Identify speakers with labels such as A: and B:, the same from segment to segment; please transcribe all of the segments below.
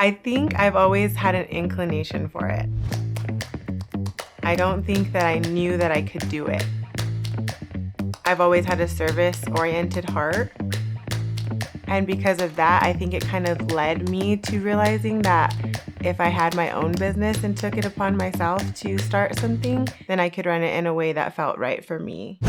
A: I think I've always had an inclination for it. I don't think that I knew that I could do it. I've always had a service-oriented heart. And because of that, I think it kind of led me to realizing that if I had my own business and took it upon myself to start something, then I could run it in a way that felt right for me.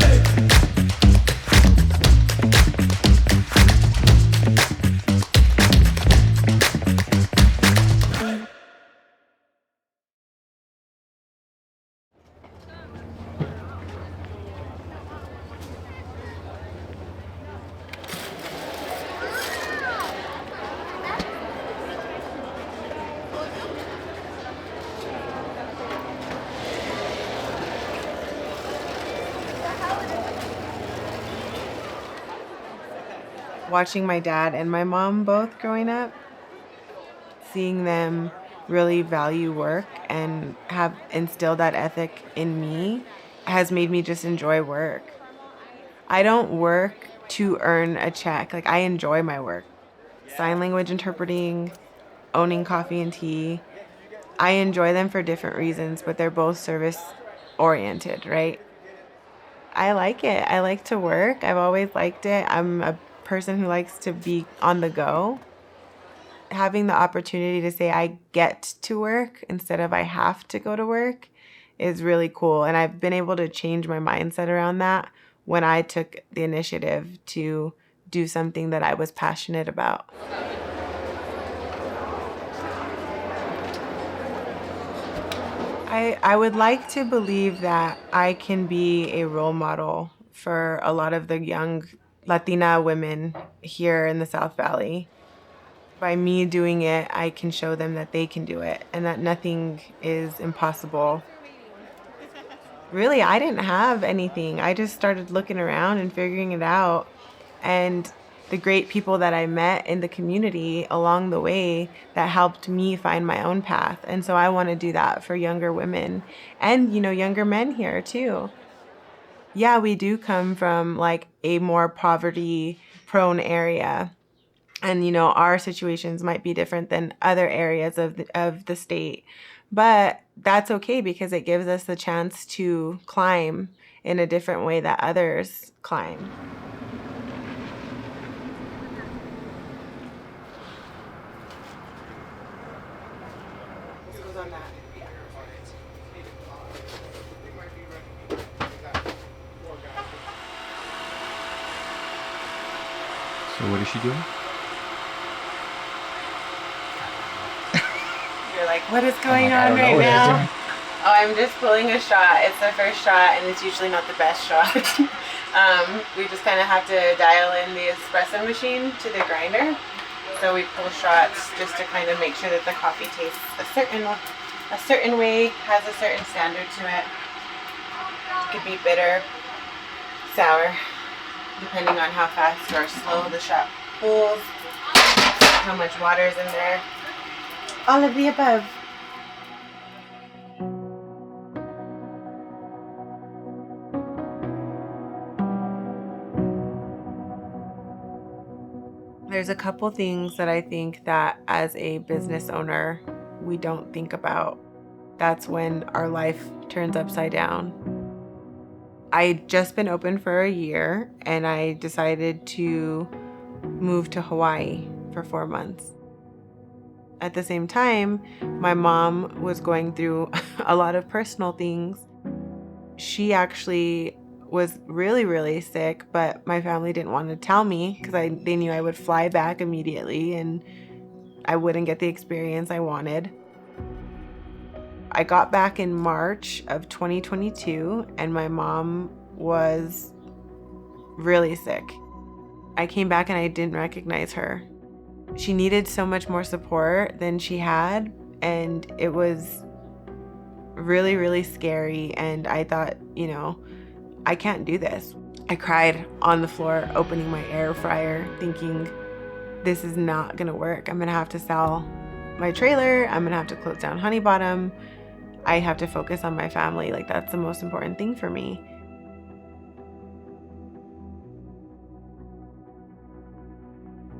A: Watching my dad and my mom both growing up, seeing them really value work and have instilled that ethic in me has made me just enjoy work. I don't work to earn a check. Like, I enjoy my work. Sign language interpreting, owning coffee and tea. I enjoy them for different reasons, but they're both service oriented, right? I like it. I like to work. I've always liked it. I'm a person who likes to be on the go. Having the opportunity to say I get to work instead of I have to go to work is really cool. And I've been able to change my mindset around that when I took the initiative to do something that I was passionate about. I would like to believe that I can be a role model for a lot of the young Latina women here in the South Valley. By me doing it, I can show them that they can do it and that nothing is impossible. Really, I didn't have anything. I just started looking around and figuring it out. And the great people that I met in the community along the way that helped me find my own path. And so I want to do that for younger women and, younger men here too. Yeah, we do come from like a more poverty prone area. And, our situations might be different than other areas of the state. But that's okay because it gives us the chance to climb in a different way that others climb.
B: So what is she doing?
A: You're like, what is going on right now? Oh, I'm just pulling a shot. It's the first shot, and it's usually not the best shot. We just kind of have to dial in the espresso machine to the grinder. So we pull shots just to kind of make sure that the coffee tastes a certain way, has a certain standard to it. It could be bitter, sour, depending on how fast or slow the shot pulls, how much water is in there. All of the above. There's a couple things that I think that as a business owner, we don't think about. That's when our life turns upside down. I'd just been open for a year and I decided to move to Hawaii for 4 months. At the same time, my mom was going through a lot of personal things. She actually was really, really sick, but my family didn't want to tell me because they knew I would fly back immediately and I wouldn't get the experience I wanted. I got back in March of 2022 and my mom was really sick. I came back and I didn't recognize her. She needed so much more support than she had, and it was really, really scary. And I thought, I can't do this. I cried on the floor, opening my air fryer, thinking, this is not gonna work. I'm gonna have to sell my trailer. I'm gonna have to close down Honey Bottom. I have to focus on my family. Like, that's the most important thing for me.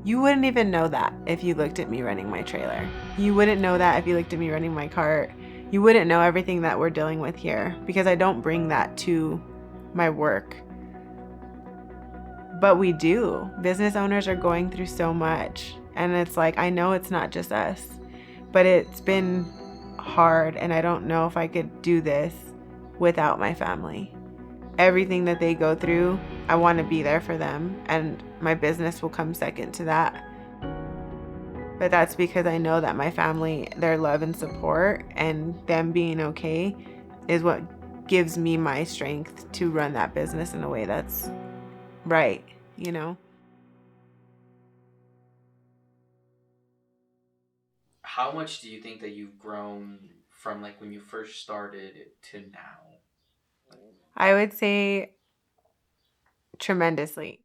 A: You wouldn't even know that if you looked at me running my trailer. You wouldn't know that if you looked at me running my cart. You wouldn't know everything that we're dealing with here because I don't bring that to my work. But we do. Business owners are going through so much. And it's like, I know it's not just us, but it's been hard. And I don't know if I could do this without my family. Everything that they go through, I want to be there for them. And my business will come second to that. But that's because I know that my family, their love and support and them being okay is what gives me my strength to run that business in a way that's right, you know?
C: How much do you think that you've grown from like when you first started to now?
A: I would say tremendously.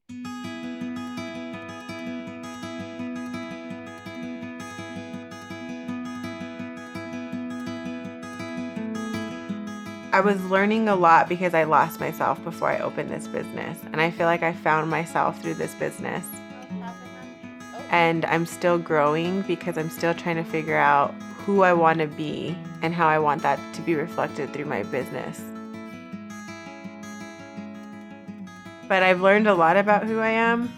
A: I was learning a lot because I lost myself before I opened this business. And I feel like I found myself through this business. And I'm still growing because I'm still trying to figure out who I want to be and how I want that to be reflected through my business. But I've learned a lot about who I am,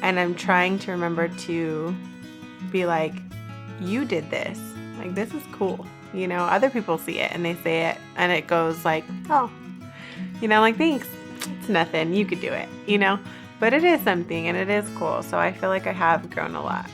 A: and I'm trying to remember to be like, you did this. Like, this is cool. You know, other people see it and they say it and it goes like, oh, you know, like, thanks. It's nothing. You could do it, you know? But it is something and it is cool. So I feel like I have grown a lot.